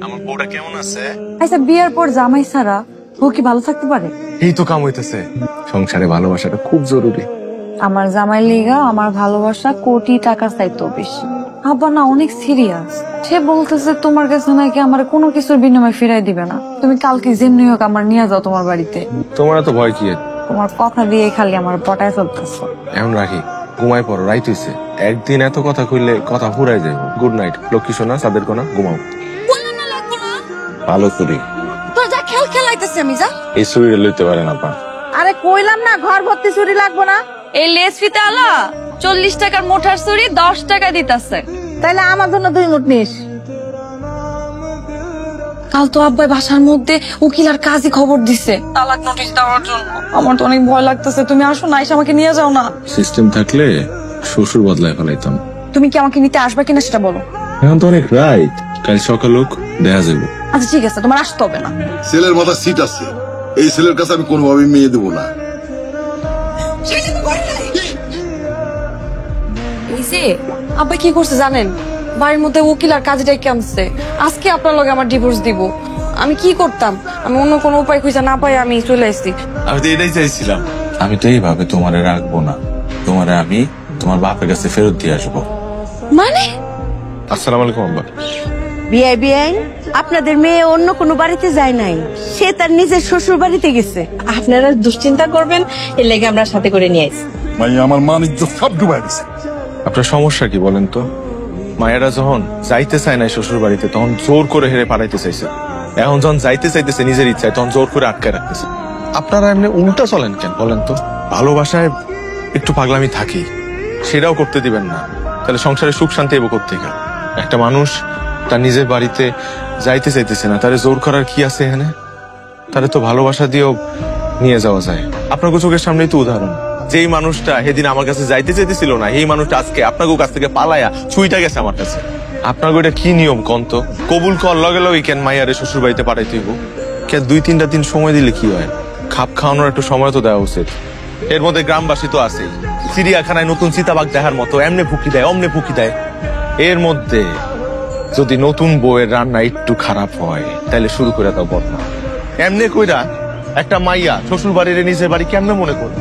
আমার বউটা কেমন আছে? আচ্ছা, বিয়ের পর জামাই ছাড়া বউ কি ভালো থাকতে পারে? এই তো কাম হইতেছে। সংসারে ভালোবাসাটা খুব জরুরি। আমার জামাই লিগা আমার ভালোবাসা কোটি টাকার চাইতেও বেশি। আব্বা না অনেক সিরিয়াস। সে বলতেছে তোমার কাছে নাকি আমার কোনো কিছুর বিনিময় ফিরাই দিবে না। তুমি কালকে যেমনি হোক আমার নিয়ে যাও তোমার বাড়িতে। তোমার তো ভয় কি? তোমার কথা দিয়ে খালি আমার পটায় চলতেছে। এখন রাখি, ঘুমাই পড়ো, রাইট হইছে। একদিন এত কথা কইলে কথা ফুরাই যাইব। গুড নাইট লক্ষ্মী সোনা, সাদের কোনা, ঘুমাও। ভালো করি তোর যা খেল খেলাইতেছি আমি, যা। এই শরীরে লইতে পারে না পা। আরে কইলাম না ঘর ভর্তি চুরি লাগবো না। এই লেস ফিতে আলা 40 টাকার মোটার চুরি 10 টাকা দিতাছে। তাইলে আমার জন্য 2 নোট নিস। কাল তো আব্বাই বাসার মধ্যে উকিল আর কাজী খবর দিছে তালাক নোটিশ দেওয়ার জন্য। আমার তো অনেক ভয় লাগতেছে, তুমি আসো না, এসে আমাকে নিয়ে যাও না। সিস্টেম থাকলে শ্বশুর বদলায় ফেলাইতাম। তুমি কি আমাকে নিতে আসবে কিনা সেটা বলো। এখন তো অনেক রাইট, কাল সকাল হোক, দেখা যাবো। আচ্ছা ঠিক আছে, তোমার আসতে হবে না। ছেলের মাথায় সিট আছে, এই ছেলের কাছে আমি কোনোভাবেই মেয়ে দেবো না। এই যে আব্বা কি করছে জানেন, বাড়ির মধ্যে উকিল আর কাজীটাই আনছে। আজকে আপনার লগে আমার ডিভোর্স দিব। আমি কি করতাম, আমি অন্য কোনো উপায় খুঁজে না পাই আমি চলে আসছি। আমি তো এটাই চাইছিলাম। আমি তো এইভাবে তোমারে রাখবো না, তোমারে আমি তোমার বাপের কাছে ফেরত দিয়ে আসবো। মানে? আসসালামু আলাইকুম আব্বা। বিয়াই বিয়াই, আপনাদের মেয়ে অন্য কোনো বাড়িতে যায় নাই, সে তার নিজের শ্বশুর বাড়িতে গেছে। আপনারা দুশ্চিন্তা করবেন এর লেগে আমরা সাথে করে নিয়ে আসি। ভাই আমার মান ইজ্জত সব ডুবাই দিছে। আপনার সমস্যা কি বলেন তো? মায়েরা যখন যাইতে চায় না শ্বশুর বাড়িতে তখন জোর করে হেরে পাঠাইতে চাইছে, এখন যখন যাইতে চাইতেছে নিজের ইচ্ছায় তখন জোর করে আটকায় রাখতেছে। আপনারা এমনি উল্টা চলেন কেন বলেন তো? ভালোবাসায় একটু পাগলামি থাকি, সেটাও করতে দিবেন না, তাহলে সংসারে সুখ শান্তি এবো করতে গেল। একটা মানুষ তার নিজের বাড়িতে যাইতে চাইতেছে না, তারে জোর করার কি আছে এখানে? তারে তো ভালোবাসা দিয়েও নিয়ে যাওয়া যায়। আপনার চোখের সামনেই তো উদাহরণ, যেই মানুষটা সেদিন আমার কাছে যাইতে চাইতেছিল না, এই মানুষটা আজকে আপনার কাছ থেকে পালায়া ছুইটা গেছে আমার কাছে। আপনার ওইটা কি নিয়ম কন্ত? কবুল কর লগে লগে কেন মাইয়ারে শ্বশুর বাড়িতে পাঠাইতে হইব? কে 2-3টা দিন সময় দিলে কি হয়? খাপ খাওয়ানোর একটু সময় তো দেওয়া উচিত। এর মধ্যে গ্রামবাসী তো আছেই, চিড়িয়াখানায় নতুন চিতাবাঘ দেখার মতো এমনি ফুকি দেয় অমনে ফুকি দেয়। এর মধ্যে যদি নতুন বউয়ের রান্না একটু খারাপ হয় তাহলে শুরু করে দাও বদনাম। এমনি কইরা একটা মাইয়া শ্বশুর বাড়ির নিজের বাড়ি কেমনে মনে করে?